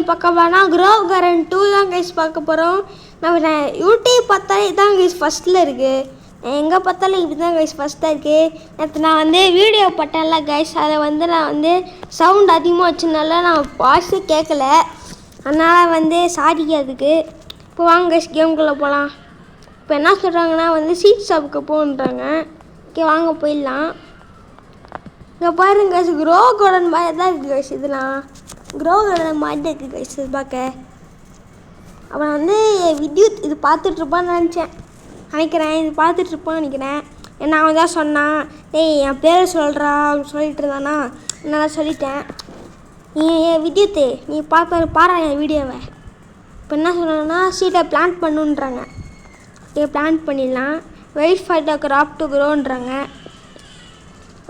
பார்க்க போனால் Grove garden 2 தான் கைஸ் பார்க்க போகிறோம். நான் யூடியூப் பார்த்தாலே இதான் கைஸ் ஃபஸ்ட்டில் இருக்குது. எங்கே பார்த்தாலும் இப்படி தான் கைஸ் ஃபஸ்ட்டாக இருக்குது. நேற்று நான் வந்து வீடியோ போட்டேன்ல கைஸ், அதை வந்து நான் வந்து சவுண்ட் அதிகமாக வச்சதுனால நான் வாய்ஸு கேட்கல. அதனால் வந்து சாரி அதுக்கு. இப்போ வாங்க கைஸ் கேம்குள்ளே போகலாம். இப்போ என்ன சொல்கிறாங்கன்னா வந்து சீட் ஷாப்புக்கு போகன்றாங்க. ஓகே வாங்க போயிடலாம். இங்கே பாருங்க கைஸ், க்ரோவ் கார்டன் மாதிரி தான் இருக்குது கைஸ். இதெல்லாம் க்ரோவ் கார்டன் மாதிரி இருக்குது கைஸ் இது பார்க்க. அப்புறம் வந்து வித்யுத் இது பார்த்துட்ருப்பான்னு நினைக்கிறேன். இது பார்த்துட்ருப்பான்னு நினைக்கிறேன். நான் தான் சொன்னான், டேய் என் பேர் சொல்கிறா அப்படின்னு சொல்லிட்டு இருந்தானா, நான் சொல்லிட்டேன். வித்யுத்து நீ பாரு என் வீடியோவை. இப்போ என்ன சொன்னாங்கன்னா சீட்டை பிளான் பண்ணுன்றாங்க. ஓகே பிளான் பண்ணிடலாம். Wait for the crop to க்ரோன்றாங்க.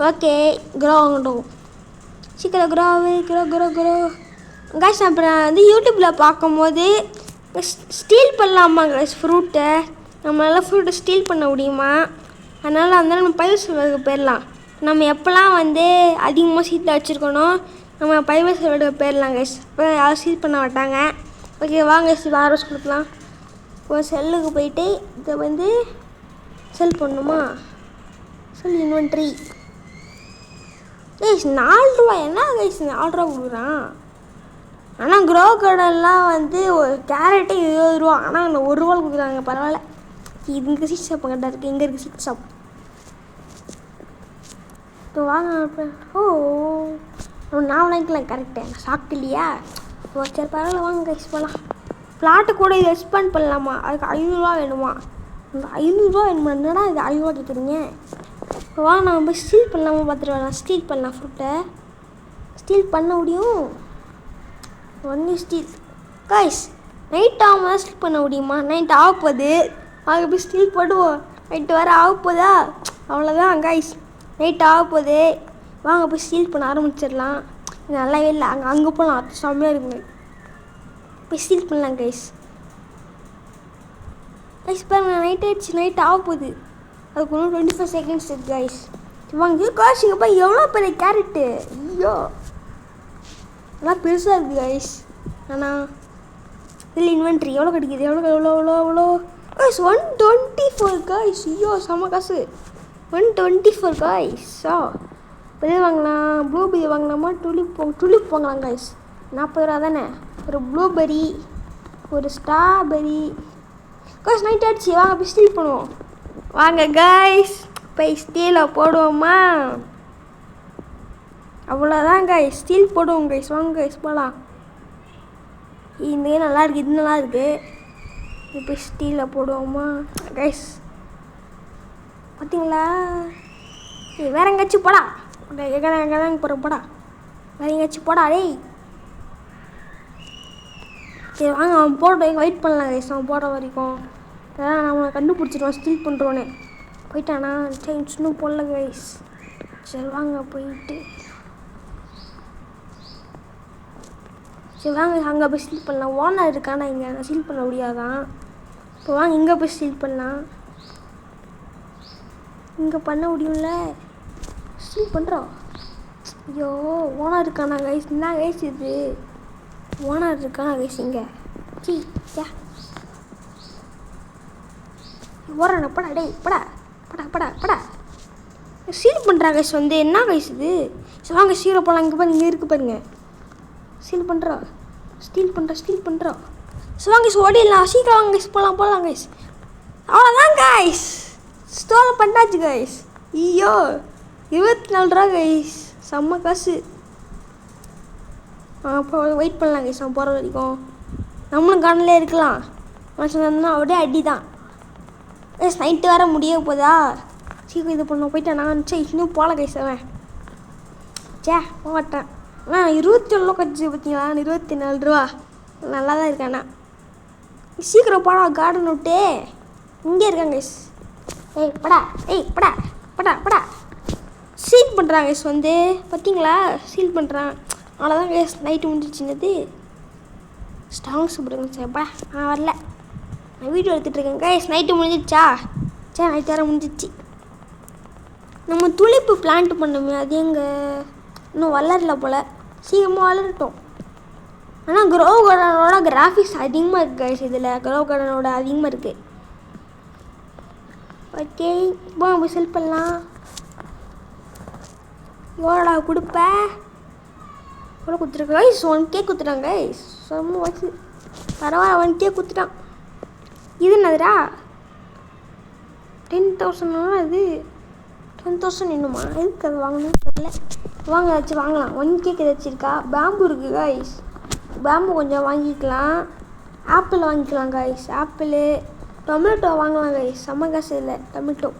ஓகே க்ரோ ஆகட்டும், சீக்கிரம் க்ரோ கைஸ். அப்புறம் வந்து யூடியூப்பில் பார்க்கும்போது ஸ்டீல் பண்ணலாமா கைஸ் ஃப்ரூட்டை, நம்மளால் ஃப்ரூட்டை ஸ்டீல் பண்ண முடியுமா? அதனால் வந்து நம்ம பயிர் செல்வதுக்கு போயிடலாம். நம்ம எப்போல்லாம் வந்து அதிகமாக சீட்டில் வச்சுருக்கணும் நம்ம பயிர் செல்வதுக்கு போயிடலாம் கைஸ். இப்போ யாரும் ஸ்டீல் பண்ண மாட்டாங்க. ஓகே வாங்க கைஸ் ஆர்டர்ஸ் கொடுக்கலாம். இப்போ செல்லுக்கு போயிட்டு இதை வந்து செல் பண்ணணுமா, செல் இன்வென்ட்ரி. கைஸ் 4 ரூபா என்ன கைஸ் 4 ரூபா கொடுக்குறான். ஆனால் க்ரோவ் கார்டன்லாம் வந்து ஒரு கேரட்டே 20 ரூபா. ஆனால் அங்கே 1 ரூபா கொடுக்குறாங்க. பரவாயில்ல. இது இங்கே சீட் ஷாப் கரெக்டாக இருக்குது. இங்கே இருக்குது சீட் ஷாப். இப்போ வாங்க. நான் வாங்கிக்கலாம் கரெக்டு. நான் சாப்பிட்டு இல்லையா? சரி பரவாயில்ல வாங்க கைஸ் போகலாம். பிளாட்டு கூட இது எக்ஸ்பேண்ட் பண்ணலாமா? அதுக்கு 500 ரூபா வேணுமா? அந்த 500 ரூபா வேணுமா? என்னடா இது 500 ரூபா கேட்குறீங்க? இப்போ வாங்க நம்ம போய் ஸ்டீல் பண்ணலாமா பார்த்துட்டு வரலாம். ஸ்டீல் பண்ணலாம் ஃப்ரூட்டை ஸ்டீல் பண்ண முடியும். Only steel guys. நைட் ஆகாம தான் ஸ்டீல் பண்ண முடியுமா? நைட் ஆகப்போகுது. அங்கே போய் ஸ்டீல் போடுவோம். நைட்டு வர ஆகப்போதா? அவ்வளோதான் கைஸ், நைட் ஆகப்போகுது. வாங்க போய் ஸ்டீல் பண்ண ஆரம்பிச்சிடலாம். நல்லாவே இல்லை. அங்கே போகலாம். அது செம்மையாக இருக்குங்க. போய் ஸ்டீல் பண்ணலாம் கைஸ். கைஸ் பாருங்க நைட் ஆகிடுச்சு. நைட் ஆகப்போகுது. அதுக்கு ஒன்றும் 25 செகண்ட்ஸ் இருக்குது கைஸ். வாங்க காசு இங்கே போய் எவ்வளோ பெரிய கேரட்டு. ஐயோ நல்லா பெருசாக இருக்குது கைஸ். ஆனால் இதில் இன்வென்ட்ரி எவ்வளோ கிடைக்கிது? எவ்வளோ கைஸ் 124 கைஸ். ஐயோ செம்ம காசு. 124 கைஸ். இப்போ இது வாங்கலாம். ப்ளூபெரி வாங்கலாமா? டுலிப் வாங்கலாம் கைஸ். 40 ரூபா தானே. ஒரு ப்ளூபெரி, ஒரு ஸ்ட்ராபெரி. கைஸ் நைட் ஆகிடுச்சு. வாங்க போய் ஸ்டீல் பண்ணுவோம். வாங்க கைஸ் போய் ஸ்டீலை போடுவோமா? அவ்வளோதான் கைஸ், ஸ்டீல் போடுவோம் கைஸ். வாங்க கைஸ் போகலாம். இந்த நல்லா இருக்குது, இது நல்லா இருக்குது. இப்போ ஸ்டீலில் போடுவோமா கைஸ்? பார்த்தீங்களா? வேற எங்கேயாச்சும் போடா. எங்கே போகிறோம் போடா. வேற எங்கேயாச்சும் போடா டேய். சரி வாங்க அவன் போட்டோம். வெயிட் பண்ணலாம் கைஸ் அவன் போடுற வரைக்கும். அதான் நம்ம கண்டுபிடிச்சிடுவான் ஸ்டீல் பண்ணுறோன்னு. போயிட்டானா? சரி இன்னும் போடல கைஸ். சரி வாங்க போயிட்டு சரி வாங்க அங்கே போய் ஸ்டீல் பண்ணலாம். ஓனர் இருக்கானா இங்கே? நான் ஸ்டீல் பண்ண முடியாதான். இப்போ வாங்க இங்கே போய் ஸ்டீல் பண்ணலாம். இங்கே பண்ண முடியும்ல. ஸ்டீல் பண்ணுறோம். ஐயோ ஓனர் இருக்கானா கைஸ்? என்ன கைஸ் இது? ஓனர் இருக்கானா கைஸ் இங்கே? சி யா ஓடுறான படா டேய் படா படா படா படா. சீல் பண்ணுறாங்க கைஸ் வந்து. என்ன கைஸ் இது? சரி வாங்க சீலை போகலாம். இங்கே பாருங்க, இங்கே இருக்குது பாருங்க. ஸ்டீல் பண்ணுறோம். ஸ்டீல் பண்ணுறோம். ஸோ வாங்க கைஸ் ஓடிடலாம். சீக்கிரம் வாங்க கைஸ் போகலாம் கைஸ். அவ்வளோதான் கைஸ், ஸ்டோரில் பண்ணாச்சு கைஸ். ஐயோ 24 ரூபா கைஸ். செம்ம காசு. அப்போ வெயிட் பண்ணலாம் கைஸ் அவன் போகிற வரைக்கும். நம்மளும் காணலே இருக்கலாம். மனுஷன் இருந்தால் அப்படியே அடி தான் கைஸ். நைட்டு வேறு முடிய போதா? சீக்கிரம் இது பண்ண போயிட்டேன் நான். சரி இன்னும் போகல கைஸ் அவன். சே போக மாட்டேன். 21 ரூபா கட்சி பார்த்தீங்களா? 24 ரூபா நல்லா தான் இருக்காண்ணா. சீக்கிரம் போடா கார்டன் விட்டு. இங்கே இருக்காங்க கைஸ். படா சீல் பண்ணுறாங்க கைஸ் வந்து. பார்த்தீங்களா சீல் பண்ணுறான். அவ்வளோதான் கைஸ், நைட்டு முடிஞ்சிச்சுன்னது. ஸ்ட்ராங்ஸ் போடுங்க சார். படா நான் வரல, நான் வீடியோ எடுத்துகிட்ருக்கேன் கைஸ். நைட்டு முடிஞ்சிச்சா? சரி நைட்டு வேறு முடிஞ்சிச்சு. நம்ம துளிப்பு பிளான்ட் பண்ணோமே அது எங்கே? இன்னும் வளரல போல். சீக்கிரமாக வளரட்டும். ஆனால் க்ரோ கார்டனோட கிராஃபிக்ஸ் அதிகமாக இருக்குது கைஸ். இதில் க்ரோ கார்டனோட அதிகமாக இருக்குது. ஓகே இப்போ நம்ம செல் பண்ணலாம். எவ்வளோடா கொடுப்பேன்? எவ்வளோ கொடுத்துருக்க கைஸ்? 1K கொடுத்துட்டாங்க கைஸ். செம்ம வச்சு பரவாயில்ல, 1K கொடுத்துட்டான். இது என்னதுடா 10,000? அது 10,000 இன்னுமா? எதுக்கு அது வாங்கணும்னு தெரியல. வாங்க வச்சு வாங்கலாம். 1Kக்கு வச்சுருக்கா. பேம்பு இருக்குது கைஸ். பேம்பு கொஞ்சம் வாங்கிக்கலாம். ஆப்பிள் வாங்கிக்கலாம் கைஸ். ஆப்பிள், டொமேட்டோ வாங்கலாம் கைஸ். செம்ம காசு இல்லை டொமேட்டோ.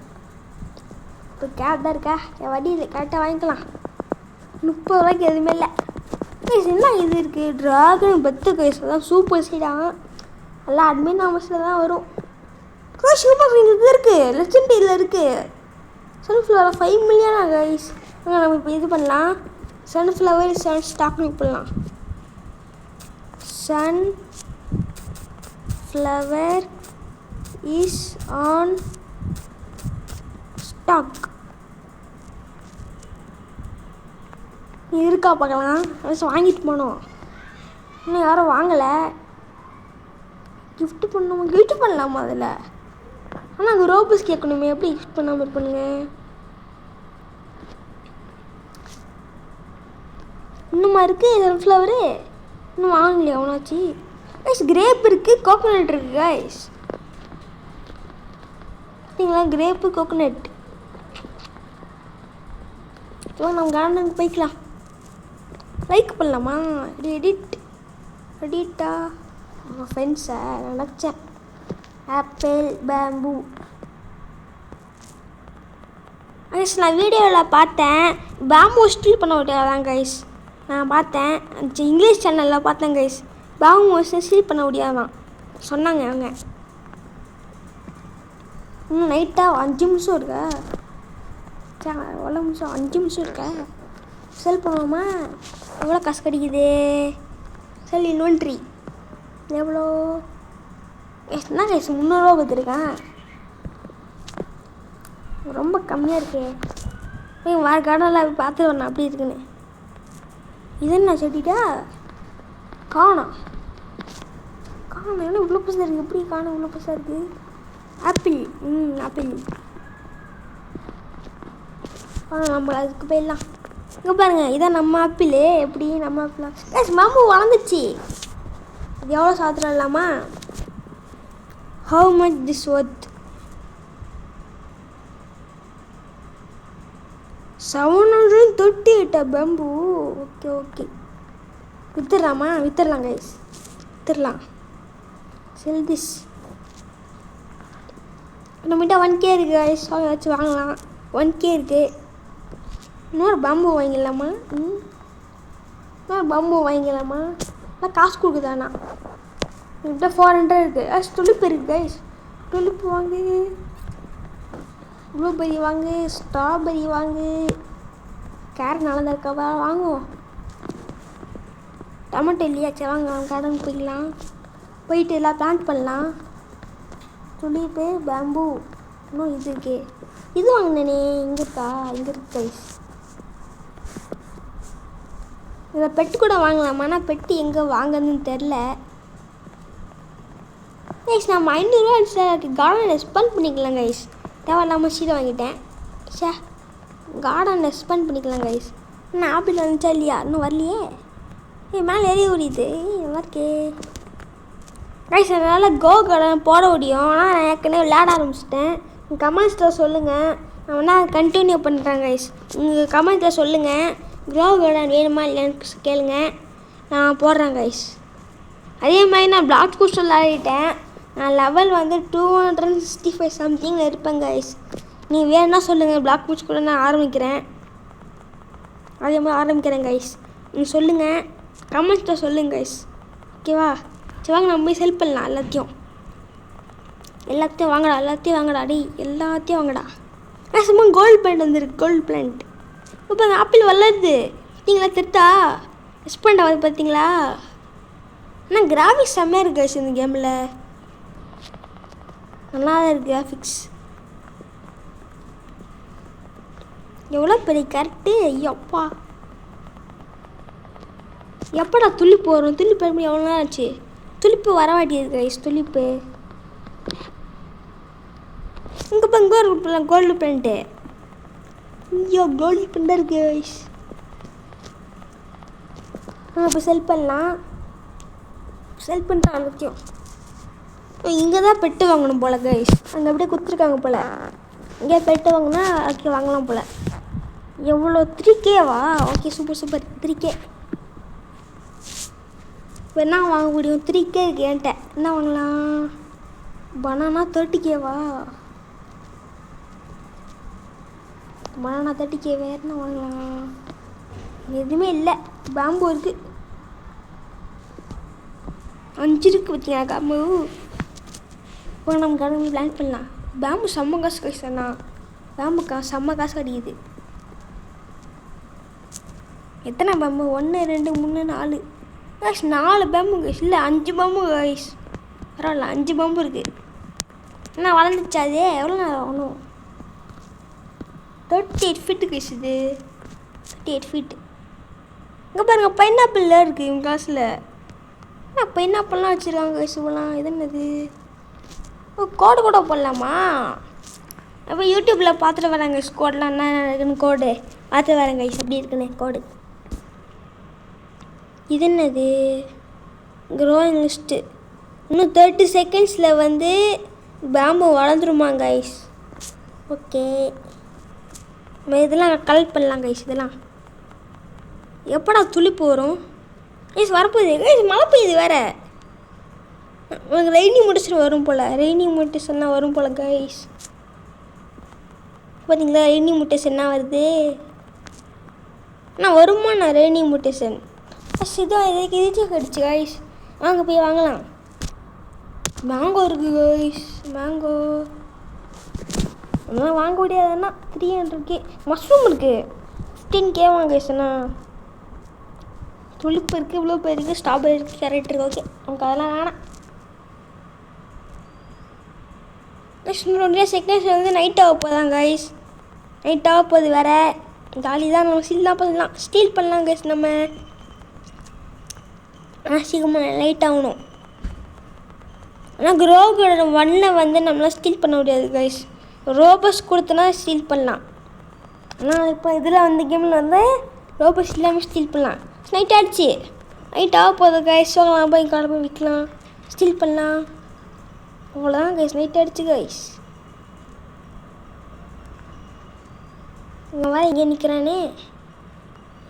இப்போ கேப் தான் இருக்கா, என் வடி இல்லை, கரெக்டாக வாங்கிக்கலாம். 30 ரூபாய்க்கு எதுவுமே இல்லை கைஸ். என்ன இது இருக்குது? ட்ராகன் பெத்து கைஸ். அதான் சூப்பர் சீடாக எல்லாம் அட்மின் ஆஃபீஸில் தான் வரும் கைஸ். சூப்பர் இது இருக்குது, லெஜெண்டரியில் இருக்குது. சன்ஃப்ளவர் 5 மில்லியனா கைஸ். நம்ம இப்போ இது பண்ணலாம். சன்ஃப்ளவர் ஸ்டாக் பண்ணலாம். Sunflower is on stock. இருக்கா பார்க்கலாம். வாங்கிட்டு போனோம், இன்னும் யாரும் வாங்கலை. கிஃப்ட் பண்ணுமா? கிஃப்ட் பண்ணலாமா அதில்? ஆனால் அது ரோபஸ் கேட்கணுமே, எப்படி கிஃப்ட் பண்ணாமல் இருப்பானுங்க? இன்னுமா இருக்குது சன்ஃப்ளவரு? இன்னும் வாங்கலையா அவனாச்சு கைஸ்? கிரேப் இருக்குது, கோகோனட் இருக்குது கைஸ். பார்த்தீங்களா, கிரேப்பு கோகோனட். இப்போ நம்ம கார்டனுக்கு போய்க்கலாம். லைக் பண்ணலாமா? எடிட்டா ஃப்ரெண்ட்ஸை நினச்சேன். Apple, bamboo guys. நான் வீடியோவில் பார்த்தேன் பேம்பு ஸ்டில் பண்ண முடியாதான் கைஸ். நான் பார்த்தேன் இங்கிலீஷ் சேனலில் பார்த்தேன் கைஸ். பேம்பு ஸ்டில் பண்ண முடியாதான் சொன்னாங்க அவங்க. இன்னும் நைட்டாக 5 நிமிஷம் இருக்கா? எவ்வளோ நிமிஷம்? 5 நிமிஷம் இருக்கா? செல் பண்ணுவோமா? எவ்வளோ காசு கிடைக்குது? செல் இன்வென்ட்ரி எவ்வளோ? என்ன கைஸ் 300 ரூபா கொடுத்துருக்கேன். ரொம்ப கம்மியாக இருக்கே. வேறு கார்டனில் பார்த்து வரணும் அப்படி இருக்குன்னு. இது என்ன செடிட்டா? காணோம். என்ன இவ்வளோ புதுசாக இருக்குது? எப்படி காணோம் இவ்வளோ புதுசாக இருக்குது? ஆப்பிள். ஆப்பிள். நம்ம அதுக்கு போயிடலாம். இங்கே பாருங்கள், இதான் நம்ம ஆப்பிள். எப்படி நம்ம ஆப்பிள் கைஸ்? மாம்பு வளர்ந்துச்சு. இது எவ்வளோ சாத்திரம் இல்லாமா? How much this worth? 738 பேம்பு. ஓகே வித்துடலாமா? வித்துடலாம் கைஸ், வித்துடலாம். Sell this. நம்மகிட்ட 1K இருக்குது கைஸ். வச்சு வாங்கலாம். 1K இருக்குது. இன்னொரு பேம்பு வாங்கிடலாமா? இன்னொரு பேம்பு வாங்கிக்கலாமா? இல்லை காசு கொடுக்குதாண்ணா? என்கிட்ட 400 இருக்குது. துளிப்பு இருக்குது கைஸ். துளிப்பு வாங்கு, ப்ளூபெரி வாங்கு, ஸ்ட்ராபெரி வாங்கு, கேரட் நல்லா தான் இருக்கா வாங்குவோம். டொமேட்டோ இல்லையா? சரி வாங்க கார்டனுக்கு போய்க்கலாம். போயிட்டு எல்லாம் பிளான்ட் பண்ணலாம். துளிப்பு, பேம்பு, இன்னும் இது இருக்கே. இது வாங்கினேனே, இங்கே இருக்கா? இங்கே இருக்கு கைஸ். இதில் பெட்டு கூட வாங்கலாமா? ஆனால் பெட்டு எங்கே வாங்குறதுன்னு தெரில கைஸ். நான் 500 ரூபா கார்டனை ஸ்பெண்ட் பண்ணிக்கலாம் கைஸ். தேவையில்லாமல் சீடை வாங்கிட்டேன். கார்டனை ஸ்பெண்ட் பண்ணிக்கலாம் கைஸ். இன்னும் ஆப்பிள் வந்துச்சா இல்லையா? இன்னும் வரலையே. மேலே ஏறி ஓடிது. நல்லா இருக்கே கைஸ். அதனால் கோ கார்டன் போட முடியும். ஆனால் நான் ஏற்கனவே விளையாட ஆரம்பிச்சிட்டேன். கமெண்ட்ஸில் சொல்லுங்கள், நான் வேணால் கண்டினியூ பண்ணுறேன் கைஸ். உங்கள் கமெண்ட்ஸில் சொல்லுங்கள் க்ரோ கார்டன் வேணுமா இல்லைன்னு கேளுங்க, நான் போடுறேன் கைஸ். அதே மாதிரி நான் பிளாக் பூஸ்டர் விளையாடிட்டேன். நான் லெவல் வந்து 265 சம்திங் இருப்பேன் கைஸ். நீங்கள் வேணுன்னா சொல்லுங்கள், பிளாக் பூஸ்ட் கூட நான் ஆரம்பிக்கிறேன். அதே மாதிரி ஆரம்பிக்கிறேன் கைஸ். நீங்கள் சொல்லுங்கள், கமெண்ட்ஸில் சொல்லுங்கள் கைஸ். ஓகேவா? சரி வாங்க நம்ம போய் செல் பண்ணலாம். எல்லாத்தையும் வாங்கடா, எல்லாத்தையும் வாங்கடா. டேய் எல்லாத்தையும் வாங்கடா. சும்மா கோல்டு பிளான்ட் வந்துருக்கு. கோல்டு பிளான்ட் இப்போ அந்த ஆப்பிள் வளருது பார்த்தீங்களா? திட்டா எக்ஸ்பெண்ட் ஆகுது பார்த்தீங்களா? ஆனால் கிராஃபிக்ஸ் செம்மையாக இருக்குது கைஸ். இந்த கேமில் நல்லா தான் இருக்குது கிராஃபிக்ஸ். எவ்வளோ பெரிய கேரக்டு! ஐயோப்பா எப்படா துளிப்பு வரும்? துளிப்பு எப்படி எவ்வளோ நேரம் ஆச்சு? துளிப்பு வர மாட்டேங்குது கைஸ். துளிப்பு இங்கே பாருங்க, கோல்டு பிரிண்ட்டு. ஐயோ கோல்டு பிரிண்ட் இருக்கு கைஸ். இப்போ செல் பண்ணலாம். செல் பண்ணிட்டு அனுத்தியும் இங்கே தான் பெட்டு வாங்கணும் போல் கைஸ். அங்கே அப்படியே கொடுத்துருக்காங்க போல். இங்கே பெட்டு வாங்கினா ஓகே வாங்கலாம் போல். எவ்வளோ 3Kவா? Okay super 3K. இப்போ என்ன வாங்க முடியும்? 3K இருக்கு என்கிட்ட. என்ன வாங்கலாம்? பனானா 30Kவா? Banana 30K. வேறு என்ன வாங்கலாம்? எதுவுமே இல்லை. பேம்பு இருக்குது. 5 இருக்குது பார்த்தீங்களா பேம்பு. இப்போ நம்ம கடவுள் பிளான் பண்ணலாம். பேம்பு செம்ம காசு கைஸ். அண்ணா பேம்பு செம்ம காசு கிடைக்குது. எத்தனை பேம்பு? 1 2 3 4 கைஸ். 4 bamboo guys. இல்லை 5 பேம்பு கைஸ். பரவாயில்ல 5 பேம்பு இருக்குது. என்ன வளர்ந்துச்சா? அது எவ்வளோ நேரம் ஆகணும்? 38 ஃபீட்டு கைஸ். இது 38 ஃபீட்டு. இங்கே பாருங்கள் பைனாப்பிள் இருக்குது இவங்க காசில். பைனாப்பிள்லாம் வச்சுருக்காங்க கைஸ். இவ்வளோலாம் இது என்னது? கோடு கூட போடலாமா? அப்போ யூடியூப்பில் பார்த்துட்டு வரேன் கைஸ். கோடெலாம் என்ன இருக்குன்னு கோடு பார்த்து வரேன் கைஸ். எப்படி இருக்குன்னு கோடு. இது என்னது? Growing list. இன்னும் 30 செகண்ட்ஸில் வந்து பேம்பு வளர்ந்துருமா கைஸ்? ஓகே நம்ம இதெல்லாம் கலெக்ட் பண்ணலாம் கைஸ். இதெல்லாம் எப்படா துளிப்பு வரும் கைஸ்? வரப்போகுது கைஸ். மழை பெய்யுது வேறு. உனக்கு ரெய்னி மோட்டிவேஷன் வரும் போல். ரெய்னி மோட்டிவேஷன்லாம் வரும் போல் கைஸ். பார்த்தீங்களா ரெய்னி மோட்டிவேஷன்னா வருது. நான் வருமா? நான் ரெய்னி மோட்டிவேஷன் இதான் இதுக்கு கிடச்சி கைஸ். வாங்க போய் வாங்கலாம். மேங்கோ இருக்குது கைஸ். மேங்கோ அதெல்லாம் வாங்க முடியாதுன்னா 300K. மஷ்ரூம் இருக்குது 15K வாங்க கைஸ்ண்ணா. துளிப்பு இருக்குது, இவ்வளோ பேர் இருக்குது, ஸ்ட்ராபெரி இருக்குது, கேரட் இருக்குது. ஓகே நமக்கு அதெல்லாம் வேணாம். இன்னும் செகண்ட்ஸ் வந்து நைட் ஆக போதான் கைஸ். நைட் ஆக போகுது வேறு. ஜாலி தான். நம்ம ஸ்டீல்லாம் பண்ணலாம். ஸ்டீல் பண்ணலாம் கைஸ் நம்ம. ஆனால் சீக்கிரமாக லைட் ஆகணும். ஆனால் க்ரோகோட 1 வந்து நம்மளால் ஸ்டீல் பண்ண முடியாது கைஸ். ரோபஸ் கொடுத்தனா ஸ்டீல் பண்ணலாம். ஆனால் இப்போ இதில் வந்து கேமில் வந்து ரோபஸ் இல்லாமல் ஸ்டீல் பண்ணலாம். நைட் ஆகிடுச்சு. நைட் ஆக போகுது கைஸ். வாங்கலாம் போய் கடை போய் விற்கலாம். ஸ்டீல் பண்ணலாம். அவ்வளோதான் கைஸ். நைட் ஆகிடுச்சு கைஸ். இங்கே வேறு இங்கே நிற்கிறானே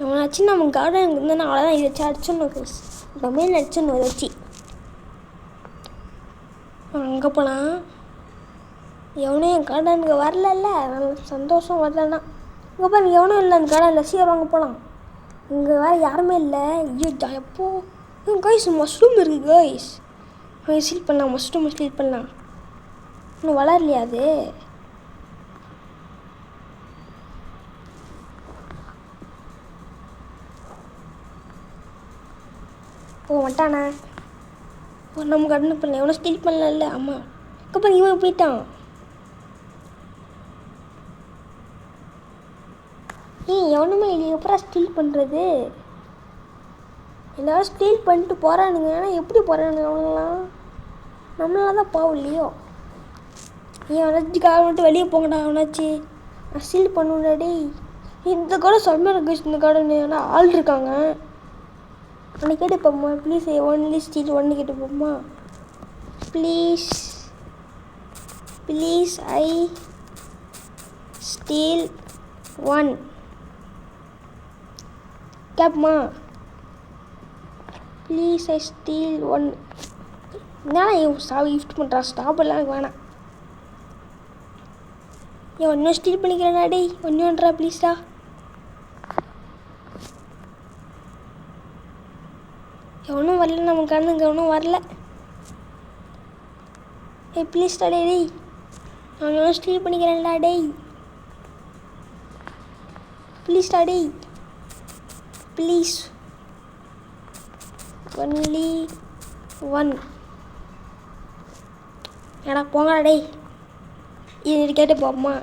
அவனாச்சு. நம்ம கார்டன் இருந்தானா அவ்வளோதான். இதை வச்சு அடிச்சிடணும் கைஸ். இந்த மேல் அடிச்சிடணும் இதை வச்சு. அங்கே போகலாம். எவனும் என் கார்டனுக்கு வரல. சந்தோஷம் வரலன்னா இங்கே பாருங்க எவனும் இல்லை அந்த கார்டனில். சீக்கிரம் வாங்க போகலாம். இங்கே வேறு யாருமே இல்லை. ஐயோ எப்போ கைஸ் மஷ்ரூம் இருக்குது கைஸ். ஸ்டீல் பண்ணலாம். மஷ்ரூம் ஸ்டீல் பண்ணலாம். இன்னும் வளரலையா அது? ஓ வந்துட்டானே. நம்ம கடனை பண்ணல. எவனோ ஸ்டீல் பண்ணல. ஆமாம் அப்புறம் இவன் போயிட்டான். எவனுமே இல்லையே. எப்படா ஸ்டீல் பண்ணுறது? எல்லோரும் ஸ்டீல் பண்ணிட்டு போகிறானுங்க. ஆனால் எப்படி போகிறானுங்க அவங்களாம்? நம்மளால தான் பாவம் இல்லையோ. அவனாச்சு கார் மட்டும் வெளியே போங்கடா. அவனாச்சு நான் ஸ்டீல் பண்ணுடாடி. இந்த கார்டன் செம்மையாக இருக்கு. இந்த கார்டன் ஆனால் ஆள் இருக்காங்க. அவனை கேட்டு போம்மா ப்ளீஸ். ஒன்லி ஸ்டீல் 1 கேட்டு போம்மா ப்ளீஸ். ஐ ஸ்டீல் 1 கேப்மா ப்ளீஸ். I steal 1. என்னடா கிஃப்ட் பண்ணுறான். ஸ்டாப்பெல்லாம் எனக்கு வேணாம். ஒன்றும் ஸ்டீல் பண்ணிக்கிறேன்டா. டே ஒன்றுன்றா ப்ளீஸ்டா. எவனும் வரல. நம்ம கண்ணுங்க ஒன்றும் வரல. ப்ளீஸ்டா டேய். நான் ஸ்டீல் பண்ணிக்கிறேன்டா டேய். ப்ளீஸ்டா டேய் ப்ளீஸ். ஒன்லி 1. ஏடா போங்கடா டேய். இது கேட்டு போம்மா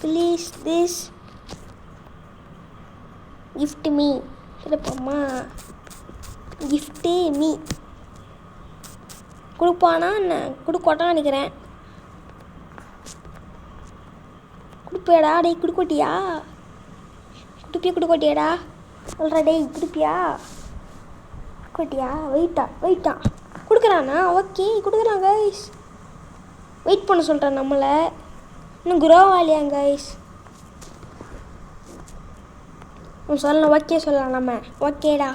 ப்ளீஸ். திஸ் கிஃப்ட் மீ கொடுப்போம்மா. கிஃப்ட்டு மீ கொடுப்பானா என்ன? கொடுக்கோட்டான்னு நினைக்கிறேன். கொடுப்பியாடா டேய்? கொடுக்கோட்டியா? கொடுக்கோட்டியாடா? சொல்கிறா டேய், கொடுப்பியா? கொடுக்கோட்டியா? வெயிட்டா கொடுக்குறானா? ஓகே கொடுக்குறான் கைஸ். வெயிட் பண்ண சொல்கிறேன் நம்மளை. இன்னும் குரோவாலியா கைஸ்? சொல்லலாம். ஓகே சொல்லலாம் நம்ம. ஓகேடா.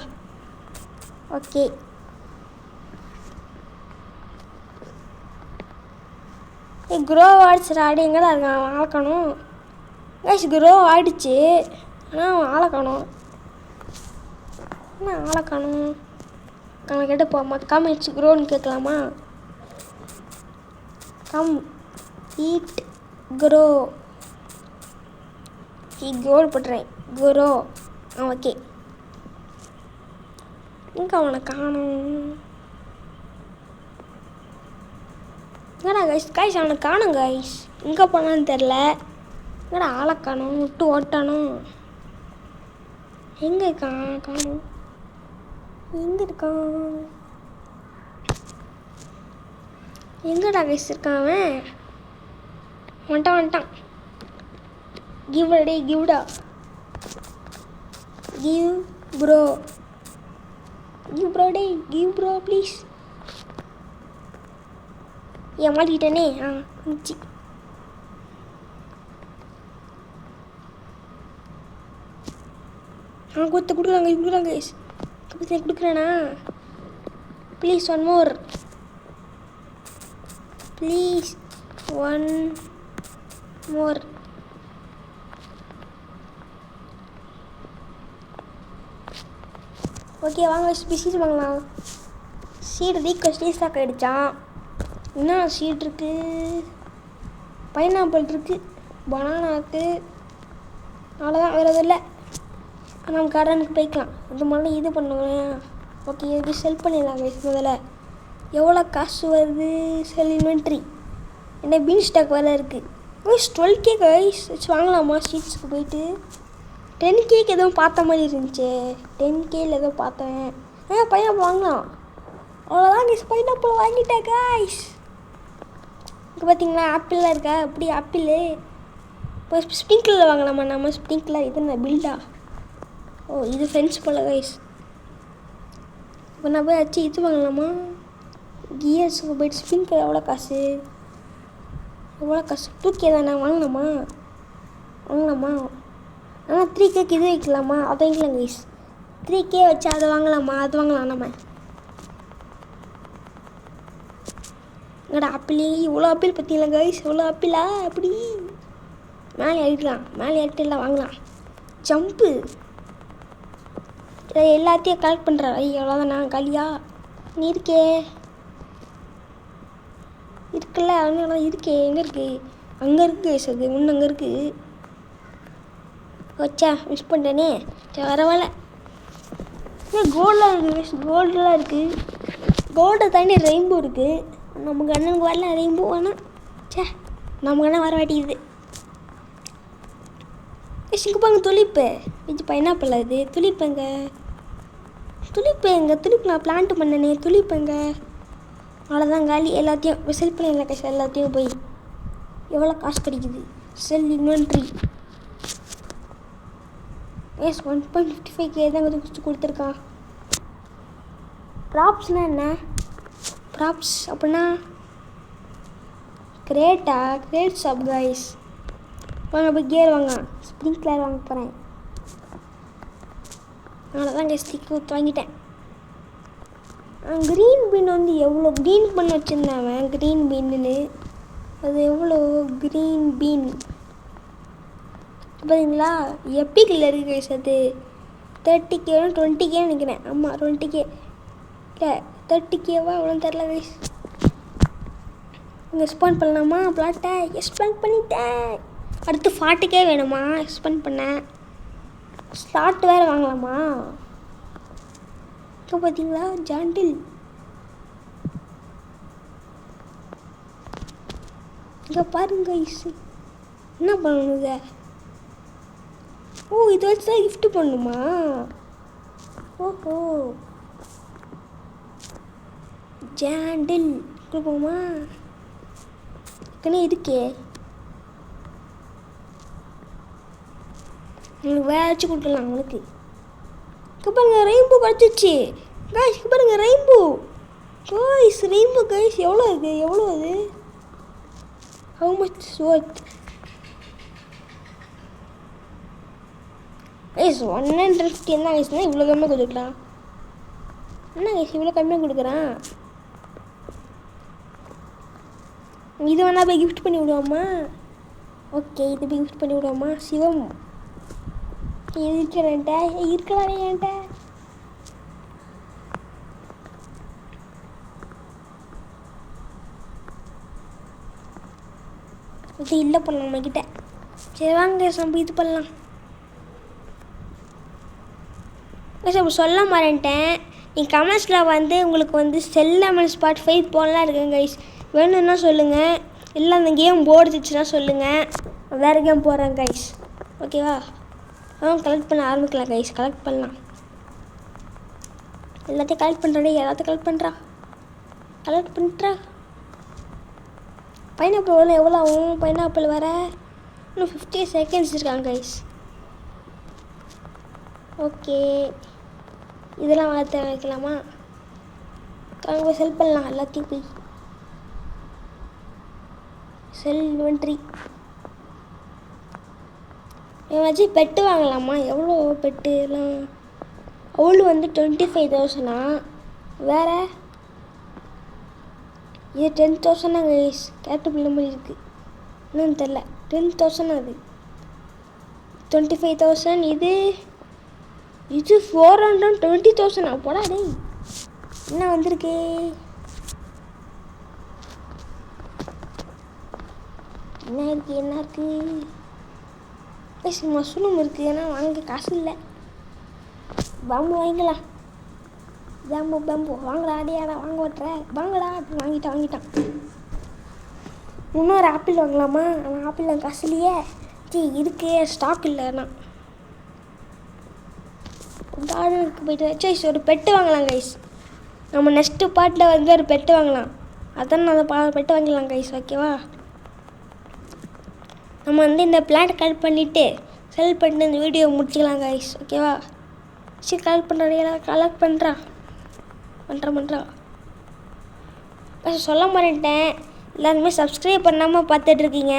ஓகே குரோ ஆடிச்சுடா. ஆடி எங்கடா இருக்கான்? அவன் ஆளக்கணும் கைஸ். குரோ ஆடிச்சு, ஆனால் அவன் ஆளக்கணும். என்ன ஆளக்கணும்? அவனை கேட்டு போமா. கம் இட்ஸ் குரோன்னு கேட்கலாமா? Come eat crow. கோல் போட்டுறேன். குரோ. ஓகே. எங்கே அவனை காணும்? என்னடா கைஸ் அவனை காணும் கைஸ். எங்கே போனான்னு தெரில. என்னடா ஆளை காணும்? விட்டு ஓட்டானும். எங்கே இருக்கான்? காணும். எங்கே இருக்கான்? எங்கடா கைஸ் இருக்கான் அவன்? வந்துட்டான். கிவ்டா. கிவ் ப்ரோ டே. Give bro please. மாட்டிக்கிட்டேனே. இருந்துச்சு. கொடுக்குறாங்க கைஸ். கொடுக்குறேண்ணா please. One more please. One more. Okay வாங்க சீட் வாங்கலாம். சீடு ரீக்வஸ்ட் ரீஸ்டாக் ஆகிடுச்சான். என்ன சீட் இருக்குது? பைனாப்பிள் இருக்குது, பனானா இருக்குது, அவ்வளோதான். வேறு எதுவும் இல்லை. நம்ம கார்டனுக்கு போய்க்கலாம். அது முதல்ல இது பண்ணுவேன். ஓகே இது செல் பண்ணிடலாம் கைஸ். முதல்ல எவ்வளோ காசு வருது? செல் இன்வென்ட்ரி. என்ன பீன் ஸ்டாக் வேலை இருக்குது கைஸ். 12K guys. வச்சு வாங்கலாமா ஸ்ட்ரீட்ஸுக்கு போயிட்டு? 10Kக்கு எதுவும் பார்த்த மாதிரி இருந்துச்சு. 10Kயில் எதுவும் பார்த்தேன். பைனாப்பிள் வாங்கலாம். அவ்வளோதான் கைஸ். பைனாப்பிள் வாங்கிட்டேன் கைஸ். இங்கே பார்த்தீங்களா ஆப்பிள்லாம் இருக்கா? அப்படி ஆப்பிள். இப்போ ஸ்ப்ரிங்க்லர் வாங்கலாமா நம்ம? ஸ்ப்ரிங்க்லர் இது என்ன பில்டா? ஓ இது ஃப்ரெண்ட்ஸ் போல் கைஸ். இப்போ நான் போய் வச்சு இது வாங்கலாமா? கியர்ஸுக்கு போய்ட்டு ஸ்ப்ரிங்க்லர் எவ்வளோ காசு? 2K தானே? வாங்கலாமா? ஆனால் 3Kக்கு இது வைக்கலாமா? அதை வைக்கலாம் கைஸ். 3K வச்சு அதை வாங்கலாமா? அது வாங்கலாம் நம்ம. எங்கடா ஆப்பிள்? இவ்வளோ ஆப்பிள் பார்த்தீங்களா கைஸ்? இவ்வளோ ஆப்பிளா? எப்படி மேலே ஏறிக்கலாம்? மேலே ஏறிட்டு இல்லை வாங்கலாம். ஜம்ப்பு எல்லாத்தையும் கலெக்ட் பண்ணுறேன். எவ்வளோதான் நான் காலியா? நீ இருக்கே இருக்குல்ல? அங்கே இருக்கே. எங்கே இருக்குது? அங்கே இருக்குது கைஸ். அது ஒன்று அங்கே இருக்குது. வச்சா மிஸ் பண்ணிட்டேனே. சரி வரவால. கோல்டெலாம் இருக்குது கைஸ். கோல்டெலாம் இருக்குது. கோல்டை தாண்டி ரெயின்போ இருக்குது. நமக்கு அண்ணனுக்கு வரல ரெயின்போ. ஆனால் சே நமக்கு அண்ணன் வர மாட்டேங்குது. சிங்கப்பாங்க துளிப்பு இது பைனாப்பிள். அது துளிப்பு எங்கே? துளிப்பு நான் பிளான்ட் பண்ணனே. துளிப்பு எங்கே? அவ்வளோதான் காலி. எல்லாத்தையும் செல் பண்ணிடலாம் கைஸ். எல்லாத்தையும் போய் எவ்வளோ காசு கிடைக்குது? செல் இன்வென்ட்ரி எஸ் 1.55K தான் கொடுத்துருக்கான். ப்ராப்ஸ்னால் என்ன? ப்ராப்ஸ் அப்படின்னா கிரேட் ஷாப் கைஸ். வாங்க போய் கியர் வாங்க. ஸ்ப்ரிங்க்லர் வாங்க போகிறேன். அவ்வளோதான் கைஸ். ஸ்டிக் வாங்கிட்டேன். க்ரீன் பீன் வந்து எவ்வளோ க்ரீன் பண்ண வச்சுருந்தேன் அவன். க்ரீன் பீன்னு அது எவ்வளோ? க்ரீன் பீன் பார்த்தீங்களா? எப்பிக்கில் இருக்குது கைஸ். அது 30K 20K நினைக்கிறேன். ஆமாம் 20K இல்லை 30Kவா அவ்வளோ தெரில கைஸ். இங்கே எக்ஸ்பாண்ட் பண்ணலாமா பிளாட்டை? எக்ஸ்பாண்ட் பண்ணிட்டேன். அடுத்து 40K வேணுமா எக்ஸ்பாண்ட் பண்ண? ஸ்லாட் வேறு வாங்கலாமா? இப்போ பார்த்தீங்களா ஜாண்டில். இங்கே பாருங்க கைஸ். என்ன பண்ணணுங்க? ஓ இது வச்சு தான் gift பண்ணுமா? ஓஹோ ஜாண்டில் கொடுப்போமா? இருக்கே உங்களுக்கு வேற வச்சு கொடுக்கலாம் உங்களுக்கு. பாருங்க ரெயின்போ கிடச்சிச்சு காய்ஸ். பாருங்க ரெயின்போ காய்ஸ். ரெயின்போ காய்ஸ் எவ்வளோ இருக்குது? எவ்வளோ அது? How much worth? கைஸ் 150 என்ன கைஸ்னா இவ்வளோ கம்மியாக கொடுக்குறான். என்ன கைஸ் இவ்வளோ கம்மியாக கொடுக்குறான்? இது வேணா போய் கிஃப்ட் பண்ணி விடுவோமா? ஓகே இது போய் கிஃப்ட் பண்ணி விடுவோமா? சிவம் இருக்கிறேன்ட்ட இருக்கலாம் என்கிட்ட. இது இல்லை பண்ணலாம் நம்மக்கிட்ட. சரி வாங்க நம்ம இது பண்ணலாம். அப்போ சொல்ல மாட்டேன்ட்டேன். நீங்கள் கமெண்ட்ஸில் வந்து உங்களுக்கு வந்து செல்லமன் ஸ்பாட் 5 போடலாம் இருக்குங்க கைஸ். வேணும்னா சொல்லுங்கள். இல்லை அந்த கேம் போடுச்சுன்னா சொல்லுங்கள். வேறு கேம் போடுறேன் கைஸ். ஓகேவா? கலெக்ட் பண்ண ஆரம்பிக்கலாம் கைஸ். கலெக்ட் பண்ணலாம். எல்லாத்தையும் கலெக்ட் பண்ணுறேன். எல்லாத்தையும் கலெக்ட் பண்ணுறா. பைனாப்பிள் எவ்வளோ ஆகும்? பைனாப்பிள் வர இன்னும் 50 செகண்ட்ஸ் இருக்காங்க கைஸ். ஓகே இதெல்லாம் வார்த்தை வைக்கலாமா? அங்கே போய் செல் பண்ணலாம். எல்லாத்தையும் போய் செல் இன்வென்ட்ரி வச்சு பெட்டு வாங்கலாமா? எவ்வளோ பெட்டு எல்லாம்? அவளு வந்து 25,000. வேறு இது 10,000 கைஸ். கேட்டு பிள்ளை மாதிரி இருக்குது. என்னன்னு தெரில. 10,000 அது. 25,000 இது 420,000 போடா டேய். என்ன வந்திருக்கு? என்ன இருக்குது? மஷ்ரூம் இருக்குது. ஏன்னா வாங்க காசு இல்லை. பாம்பு வாங்கிக்கலாம். பாம்பு வாங்கடா அடியாடா. வாங்க ஓட்டுற வாங்கடா. வாங்கிட்டான். இன்னொரு ஆப்பிள் வாங்கலாமா? ஆனால் ஆப்பிள் காசு இல்லையே. இருக்கு ஸ்டாக் இல்லை. ஆனால் கார்டனுக்கு போய்ட்டு கைஸ் ஒரு பெட்டு வாங்கலாம் கைஸ். நம்ம நெக்ஸ்ட்டு பார்ட்டில் வந்து ஒரு பெட்டு வாங்கலாம். அதான் நான் பெட்டு வாங்கலாம் கைஸ். ஓகேவா? நம்ம வந்து இந்த பிளான்ட் கலெக்ட் பண்ணிவிட்டு செல் பண்ணிட்டு இந்த வீடியோ முடிச்சிக்கலாம் கைஸ். ஓகேவா? சரி கலெக்ட் பண்ணுறா. சொல்ல மாட்டேன்ட்டேன். எல்லாருமே சப்ஸ்கிரைப் பண்ணாமல் பார்த்துட்ருக்கீங்க.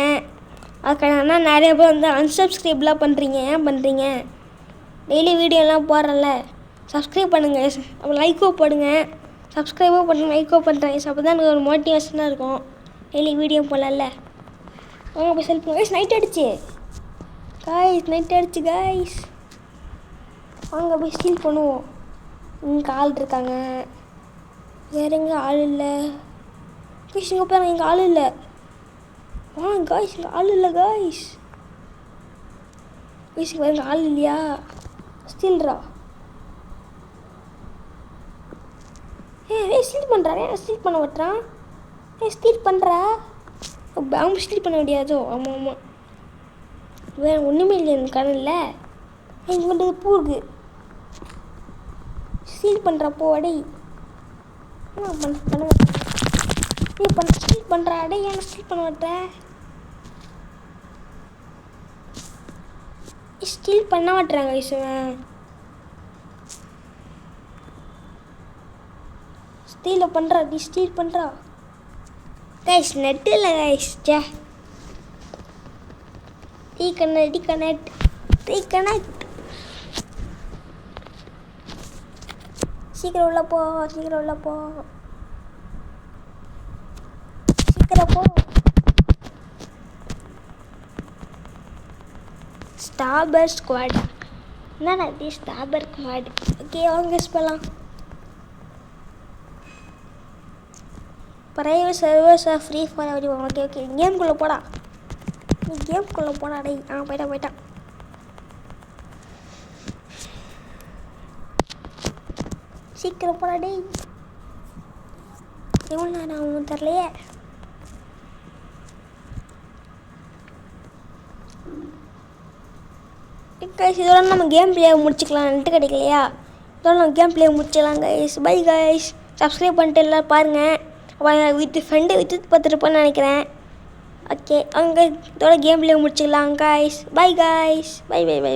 அதுக்கான நிறைய பேர் வந்து அன்சப்ஸ்கிரைப்லாம் பண்ணுறீங்க. ஏன் பண்ணுறீங்க? டெய்லி வீடியோலாம் போடுறல. சப்ஸ்கிரைப் பண்ணுங்கள். அப்புறம் லைக்கோ போடுங்க. சப்ஸ்கிரைபோ பண்ணுங்க. லைக்கோ பண்ணுறேன். அப்போ தான் எனக்கு ஒரு மோட்டிவேஷனாக இருக்கும். டெய்லி வீடியோ போடல. வாங்க போய் செல் பண்ணுங்க. நைட் ஆகிடுச்சு கைஸ். வாங்க போய் ஸ்டீல் பண்ணுவோம். இங்கே ஆள் இருக்காங்க. வேறு எங்கே ஆள் இல்லை கைஸ். இங்கே பாருங்க இங்கே ஆள் இல்லை. கைஸ் இங்கே ஆள் இல்லை கைஸ். இங்கே ஆள் இல்லையா? ஸ்டீல்ரா. ஸ்டீல் பண்ணுறாரு. ஸ்டீல் பண்ண விட்டுறான். ஸ்டீல் பண்ணுறா. பாம்பு ஸ்டீல் பண்ண முடியாதோ? ஆமாம். வேறு ஒன்றுமே இல்லை எனக்கு கடலில். இங்கே வந்து பூ இருக்குது. ஸ்டீல் பண்ணுறப்போ அடை பண்ண ஸ்டீல் பண்ணுறா அடை. ஏன் ஸ்டீல் பண்ண மாட்டேன்? ஸ்டீல் பண்ண மாட்டேறாங்க கைஸுவன். ஸ்டீல் பண்ணுறா கைஸ். நெட் இல்லை கைஸ். ரீகனெக்ட் சீக்கிரம் உள்ள போ. ஸ்டாபர் ஸ்குவாட். என்னடா இது ஸ்டாபர் ஸ்குவாட்? ஓகே வாங்க கெஸ் பண்ணலாம். பிரைவேட் சர்வர்ஸ் ஃப்ரீ ஃபயர் அப்படி. ஓகே கேம்குள்ளே போடா. நீ கேம்குள்ளே போடா டேய். போயிட்டான். சீக்கிரம் போடா டேய். எவ்வளோ நேரம் ஆகும் தெரியலையே. கைஸ் இதோட நம்ம கேம் பிளே முடிச்சுக்கலாம். நெட்டு கிடைக்கலையா, இதோட நம்ம கேம் பிளே முடிச்சிடலாம் கைஸ். Bye guys. சப்ஸ்கிரைப் பண்ணிட்டு எல்லாம் பாருங்கள். வித் ஃப்ரெண்டு வித்து பார்த்துருப்பேன்னு நினைக்கிறேன். ஓகே அங்கே இதோட கேம் பிளே முடிச்சிடலாம் guys. Bye guys. Bye bye by.